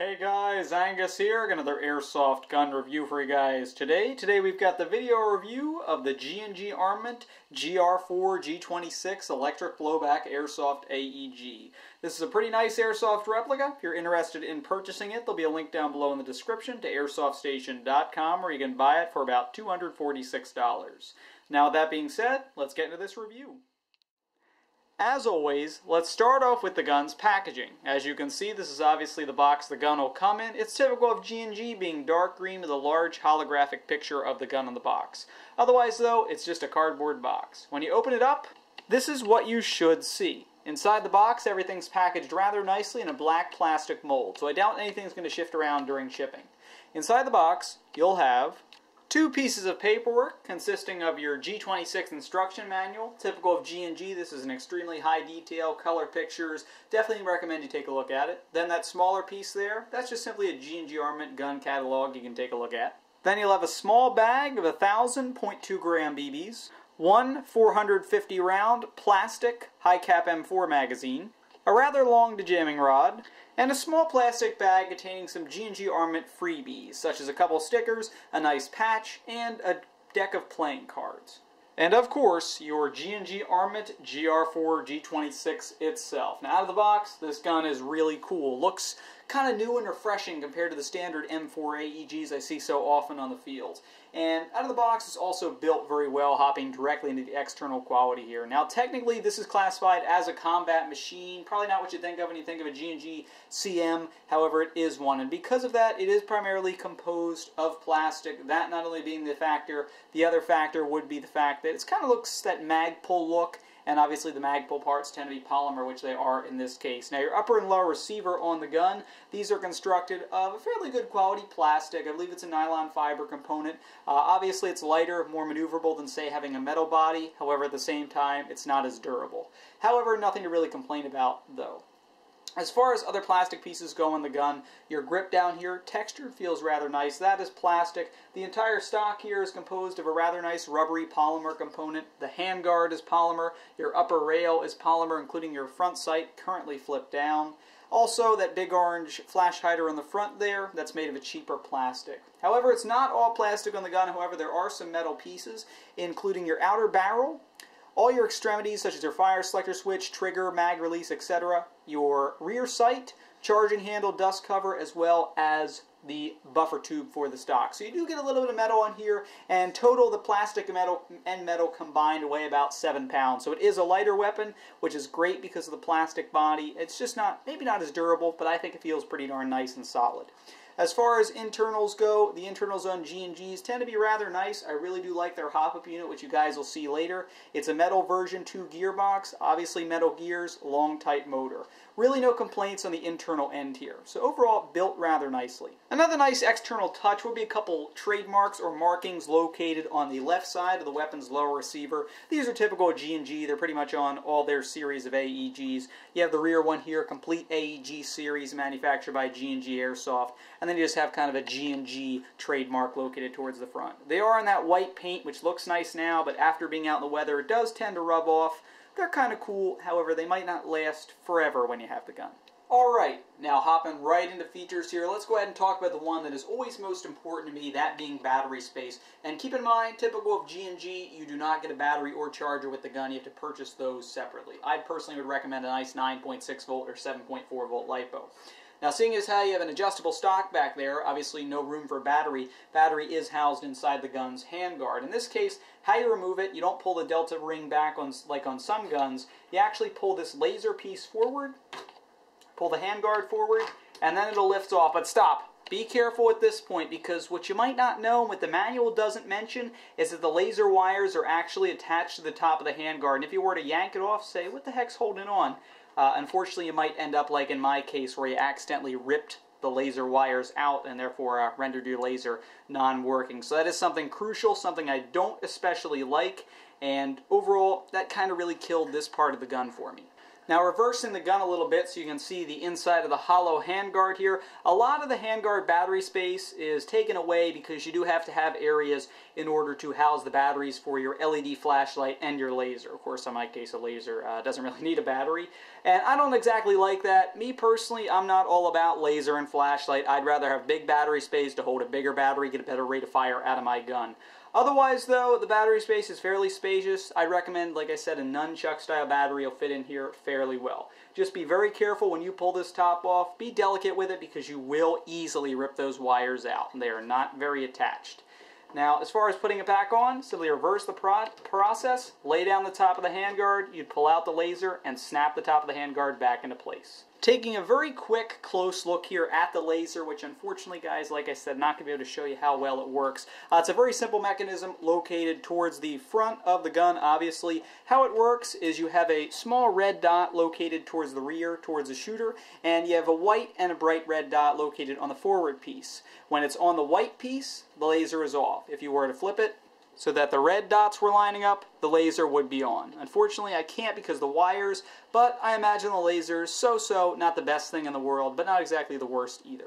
Hey guys, Angus here, another airsoft gun review for you guys today. We've got the video review of the G&G Armament GR4 G26 Electric Blowback Airsoft AEG. This is a pretty nice airsoft replica. If you're interested in purchasing it, there'll be a link down below in the description to airsoftStation.com where you can buy it for about $246. Now with that being said, let's get into this review. As always, let's start off with the gun's packaging. As you can see, this is obviously the box the gun will come in. It's typical of G&G being dark green with a large holographic picture of the gun on the box. Otherwise though, it's just a cardboard box. When you open it up, this is what you should see. Inside the box, everything's packaged rather nicely in a black plastic mold, so I doubt anything's going to shift around during shipping. Inside the box, you'll have two pieces of paperwork consisting of your G26 instruction manual. Typical of G&G, this is an extremely high detail, color pictures. Definitely recommend you take a look at it. Then that smaller piece there, that's just simply a G&G Armament gun catalog you can take a look at. Then you'll have a small bag of 1,000 .2 gram BBs, one 450 round plastic high cap M4 magazine, a rather long dejamming rod, and a small plastic bag containing some G&G Armament freebies, such as a couple stickers, a nice patch, and a deck of playing cards. And of course, your G&G Armament GR4 G26 itself. Now out of the box, this gun is really cool. Looks kind of new and refreshing compared to the standard M4 AEGs I see so often on the field. And out of the box, it's also built very well, hopping directly into the external quality here. Now technically, this is classified as a combat machine. Probably not what you think of when you think of a G&G CM, however it is one. And because of that, it is primarily composed of plastic. That not only being the factor, the other factor would be the fact that it kind of looks that Magpul look. And obviously the Magpul parts tend to be polymer, which they are in this case. Now your upper and lower receiver on the gun, these are constructed of a fairly good quality plastic. I believe it's a nylon fiber component. Obviously it's lighter, more maneuverable than say having a metal body. However, at the same time, it's not as durable. However, nothing to really complain about though. As far as other plastic pieces go on the gun, your grip down here, textured, feels rather nice. That is plastic. The entire stock here is composed of a rather nice rubbery polymer component. The handguard is polymer. Your upper rail is polymer, including your front sight, currently flipped down. Also, that big orange flash hider on the front there, that's made of a cheaper plastic. However, it's not all plastic on the gun. However, there are some metal pieces, including your outer barrel, all your extremities, such as your fire selector switch, trigger, mag release, etc., your rear sight, charging handle, dust cover, as well as the buffer tube for the stock. So you do get a little bit of metal on here, and total the plastic and metal combined weigh about 7 pounds. So it is a lighter weapon, which is great because of the plastic body. It's just maybe not as durable, but I think it feels pretty darn nice and solid. As far as internals go, the internals on G&Gs tend to be rather nice. I really do like their hop-up unit, which you guys will see later. It's a metal version 2 gearbox, obviously metal gears, long tight motor. Really no complaints on the internal end here. So overall, built rather nicely. Another nice external touch would be a couple trademarks or markings located on the left side of the weapon's lower receiver. These are typical of G&G. They're pretty much on all their series of AEGs. You have the rear one here, complete AEG series manufactured by G&G Airsoft. And then you just have kind of a G&G trademark located towards the front. They are in that white paint, which looks nice now, but after being out in the weather, it does tend to rub off. They're kind of cool, however, they might not last forever when you have the gun. Alright, now hopping right into features here, let's go ahead and talk about the one that is always most important to me, that being battery space. And keep in mind, typical of G&G, you do not get a battery or charger with the gun, you have to purchase those separately. I personally would recommend a nice 9.6 volt or 7.4 volt LiPo. Now, seeing as how you have an adjustable stock back there, obviously no room for battery. Battery is housed inside the gun's handguard. In this case, how you remove it, you don't pull the delta ring back like on some guns. You actually pull this laser piece forward, pull the handguard forward, and then it'll lift off. But stop. Be careful at this point, because what you might not know, and what the manual doesn't mention, is that the laser wires are actually attached to the top of the handguard. And if you were to yank it off, say, what the heck's holding it on? Unfortunately, you might end up like in my case where you accidentally ripped the laser wires out and therefore rendered your laser non-working. So that is something crucial, something I don't especially like, and overall that kind of really killed this part of the gun for me. Now reversing the gun a little bit so you can see the inside of the hollow handguard here. A lot of the handguard battery space is taken away because you do have to have areas in order to house the batteries for your LED flashlight and your laser. Of course, in my case, a laser doesn't really need a battery. And I don't exactly like that. Me personally, I'm not all about laser and flashlight. I'd rather have big battery space to hold a bigger battery, get a better rate of fire out of my gun. Otherwise, though, the battery space is fairly spacious. I recommend, like I said, a nunchuck-style battery will fit in here fairly well. Just be very careful when you pull this top off. Be delicate with it because you will easily rip those wires out. They are not very attached. Now, as far as putting it back on, simply reverse the process, lay down the top of the handguard, you'd pull out the laser, and snap the top of the handguard back into place. Taking a very quick, close look here at the laser, which unfortunately, guys, like I said, not going to be able to show you how well it works. It's a very simple mechanism located towards the front of the gun, obviously. How it works is you have a small red dot located towards the rear, towards the shooter, and you have a white and a bright red dot located on the forward piece. When it's on the white piece, the laser is off. If you were to flip it so that the red dots were lining up, the laser would be on. Unfortunately, I can't because of the wires, but I imagine the laser is so-so, not the best thing in the world, but not exactly the worst either.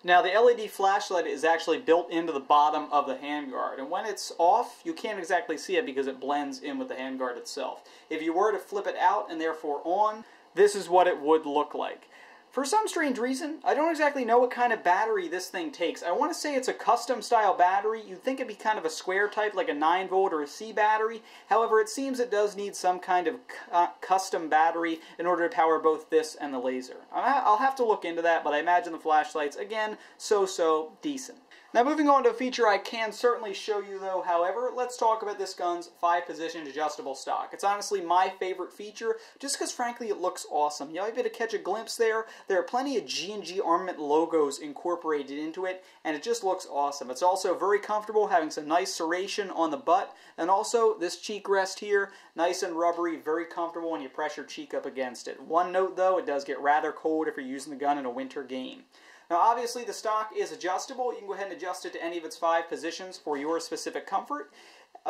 Now, the LED flashlight is actually built into the bottom of the handguard, and when it's off, you can't exactly see it because it blends in with the handguard itself. If you were to flip it out and therefore on, this is what it would look like. For some strange reason, I don't exactly know what kind of battery this thing takes. I want to say it's a custom style battery. You'd think it'd be kind of a square type, like a 9-volt or a C battery. However, it seems it does need some kind of custom battery in order to power both this and the laser. I'll have to look into that, but I imagine the flashlights, again, so decent. Now moving on to a feature I can certainly show you though, however, let's talk about this gun's 5-position adjustable stock. It's honestly my favorite feature, just because frankly it looks awesome. You might be able to catch a glimpse there. There are plenty of G&G Armament logos incorporated into it, and it just looks awesome. It's also very comfortable, having some nice serration on the butt, and also this cheek rest here, nice and rubbery, very comfortable when you press your cheek up against it. One note though, it does get rather cold if you're using the gun in a winter game. Now obviously the stock is adjustable. You can go ahead and adjust it to any of its 5 positions for your specific comfort.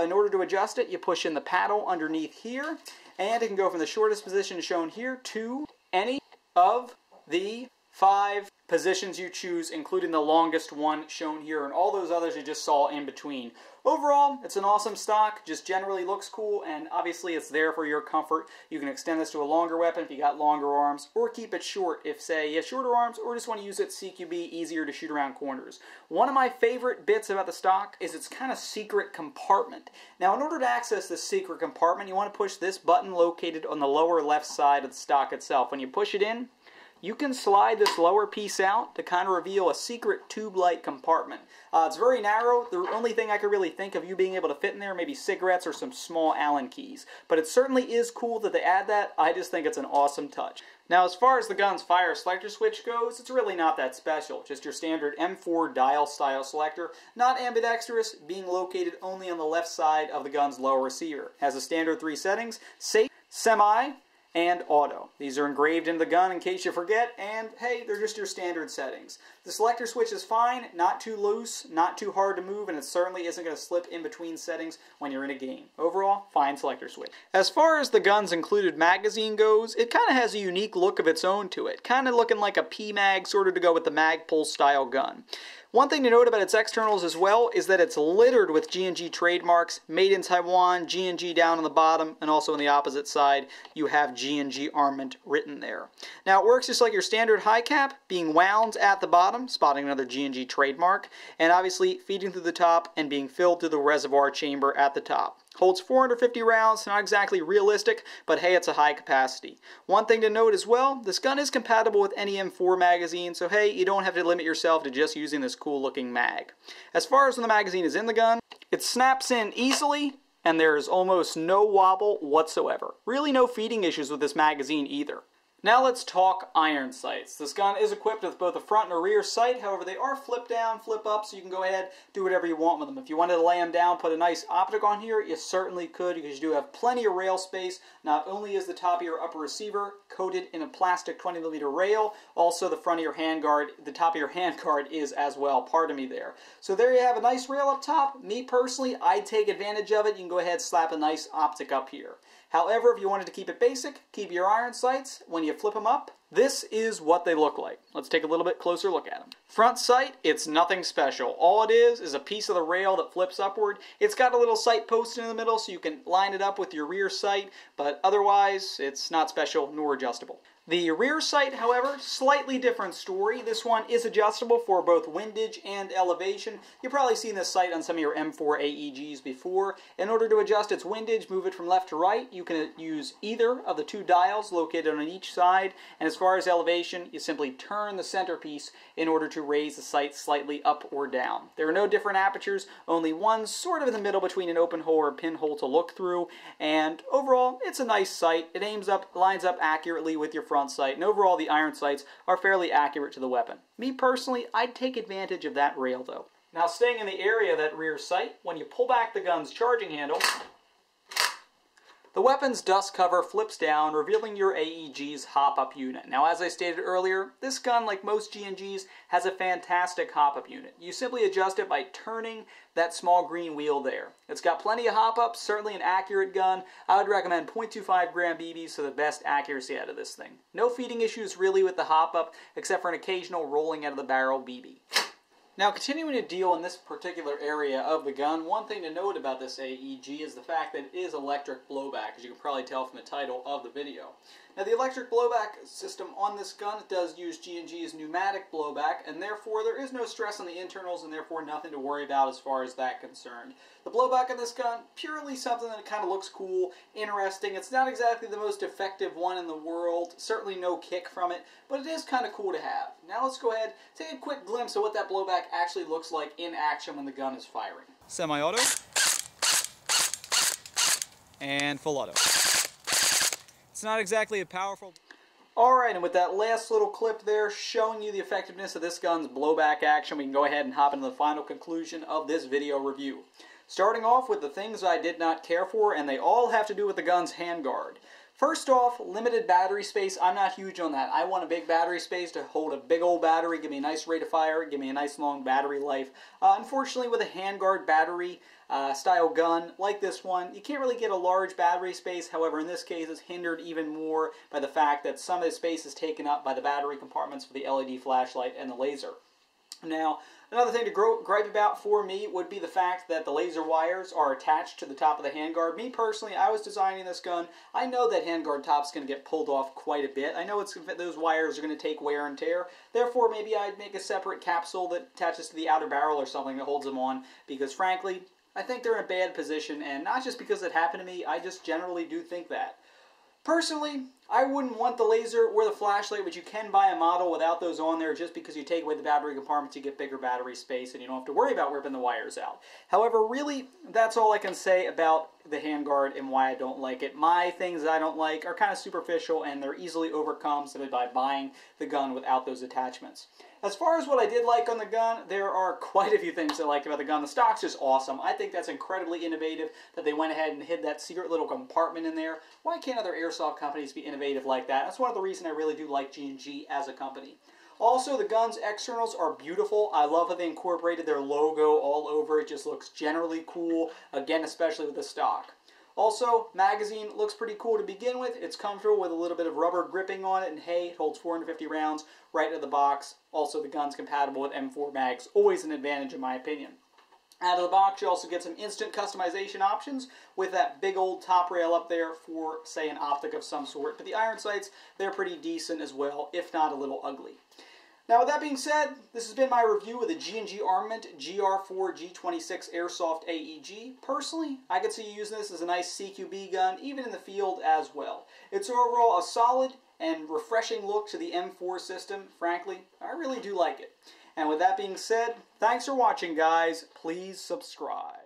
In order to adjust it, you push in the paddle underneath here, and it can go from the shortest position shown here to any of the 5 positions you choose, including the longest one shown here, and all those others you just saw in between. Overall, it's an awesome stock, just generally looks cool, and obviously it's there for your comfort. You can extend this to a longer weapon if you got longer arms, or keep it short if, say, you have shorter arms, or just want to use it CQB, easier to shoot around corners. One of my favorite bits about the stock is its kind of secret compartment. Now, in order to access this secret compartment, you want to push this button located on the lower left side of the stock itself. When you push it in, you can slide this lower piece out to kind of reveal a secret tube-like compartment. It's very narrow. The only thing I could really think of you being able to fit in there, maybe cigarettes or some small Allen keys. But it certainly is cool that they add that. I just think it's an awesome touch. Now, as far as the gun's fire selector switch goes, it's really not that special. Just your standard M4 dial style selector, not ambidextrous, being located only on the left side of the gun's lower receiver. Has a standard 3 settings: safe, semi, and auto. These are engraved into the gun in case you forget, and hey, they're just your standard settings. The selector switch is fine, not too loose, not too hard to move, and it certainly isn't going to slip in between settings when you're in a game. Overall, fine selector switch. As far as the gun's included magazine goes, it kind of has a unique look of its own to it, kind of looking like a PMag, sort of to go with the Magpul style gun. One thing to note about its externals as well is that it's littered with G&G trademarks, made in Taiwan, G&G down on the bottom, and also on the opposite side you have G&G Armament written there. Now it works just like your standard high cap, being wound at the bottom, spotting another G&G trademark, and obviously feeding through the top and being filled through the reservoir chamber at the top. Holds 450 rounds, not exactly realistic, but hey, it's a high capacity. One thing to note as well, this gun is compatible with any M4 magazine, so hey, you don't have to limit yourself to just using this cool looking mag. As far as when the magazine is in the gun, it snaps in easily, and there's almost no wobble whatsoever. Really no feeding issues with this magazine either. Now let's talk iron sights. This gun is equipped with both a front and a rear sight, however they are flip down, flip up, so you can go ahead, do whatever you want with them. If you wanted to lay them down, put a nice optic on here, you certainly could, because you do have plenty of rail space. Not only is the top of your upper receiver coated in a plastic 20mm rail, also the front of your handguard, the top of your handguard is as well, pardon me there. So there you have a nice rail up top. Me personally, I'd take advantage of it. You can go ahead and slap a nice optic up here. However, if you wanted to keep it basic, keep your iron sights, when you flip them up, this is what they look like. Let's take a little bit closer look at them. Front sight, it's nothing special. All it is a piece of the rail that flips upward. It's got a little sight post in the middle so you can line it up with your rear sight, but otherwise it's not special nor adjustable. The rear sight, however, slightly different story. This one is adjustable for both windage and elevation. You've probably seen this sight on some of your M4 AEGs before. In order to adjust its windage, move it from left to right. You can use either of the two dials located on each side. And as far as elevation, you simply turn the centerpiece in order to raise the sight slightly up or down. There are no different apertures, only one sort of in the middle between an open hole or a pinhole to look through. And overall, it's a nice sight. It lines up accurately with your front sight, and overall the iron sights are fairly accurate to the weapon. Me personally, I'd take advantage of that rail though. Now staying in the area of that rear sight, when you pull back the gun's charging handle, the weapon's dust cover flips down, revealing your AEG's hop-up unit. Now, as I stated earlier, this gun, like most G&Gs, has a fantastic hop-up unit. You simply adjust it by turning that small green wheel there. It's got plenty of hop-ups, certainly an accurate gun. I would recommend .25 gram BBs for the best accuracy out of this thing. No feeding issues really with the hop-up, except for an occasional rolling out of the barrel BB. Now, continuing to deal in this particular area of the gun, one thing to note about this AEG is the fact that it is electric blowback, as you can probably tell from the title of the video. Now, the electric blowback system on this gun does use G&G's pneumatic blowback, and therefore there is no stress on the internals, and therefore nothing to worry about as far as that concerned. The blowback on this gun, purely something that kind of looks cool, interesting. It's not exactly the most effective one in the world, certainly no kick from it, but it is kind of cool to have. Now let's go ahead, take a quick glimpse of what that blowback actually looks like in action when the gun is firing. Semi-auto and full auto. It's not exactly a powerful... Alright, and with that last little clip there showing you the effectiveness of this gun's blowback action, we can go ahead and hop into the final conclusion of this video review. Starting off with the things I did not care for, and they all have to do with the gun's handguard. First off, limited battery space. I'm not huge on that. I want a big battery space to hold a big old battery, give me a nice rate of fire, give me a nice long battery life. Unfortunately, with a handguard battery style gun like this one, you can't really get a large battery space. However, in this case, it's hindered even more by the fact that some of the space is taken up by the battery compartments for the LED flashlight and the laser. Now, another thing to gripe about for me would be the fact that the laser wires are attached to the top of the handguard. Me personally, I was designing this gun. I know that handguard top's going to get pulled off quite a bit. I know those wires are going to take wear and tear. Therefore, maybe I'd make a separate capsule that attaches to the outer barrel or something that holds them on, because frankly, I think they're in a bad position, and not just because it happened to me, I just generally do think that. Personally, I wouldn't want the laser or the flashlight, but you can buy a model without those on there just because you take away the battery compartments, you get bigger battery space, and you don't have to worry about ripping the wires out. However, really, that's all I can say about the handguard and why I don't like it. My things that I don't like are kind of superficial, and they're easily overcome simply by buying the gun without those attachments. As far as what I did like on the gun, there are quite a few things I like about the gun. The stock's just awesome. I think that's incredibly innovative that they went ahead and hid that secret little compartment in there. Why can't other airsoft companies be innovative like that? That's one of the reasons I really do like G&G as a company. Also, the gun's externals are beautiful. I love how they incorporated their logo all over. It just looks generally cool, again, especially with the stock. Also, magazine looks pretty cool to begin with. It's comfortable with a little bit of rubber gripping on it, and hey, it holds 450 rounds right out of the box. Also, the gun's compatible with M4 mags. Always an advantage in my opinion. Out of the box, you also get some instant customization options with that big old top rail up there for, say, an optic of some sort. But the iron sights, they're pretty decent as well, if not a little ugly. Now, with that being said, this has been my review of the G&G Armament GR4 G26 Airsoft AEG. Personally, I could see you using this as a nice CQB gun, even in the field as well. It's overall a solid and refreshing look to the M4 system. Frankly, I really do like it. And with that being said, thanks for watching, guys. Please subscribe.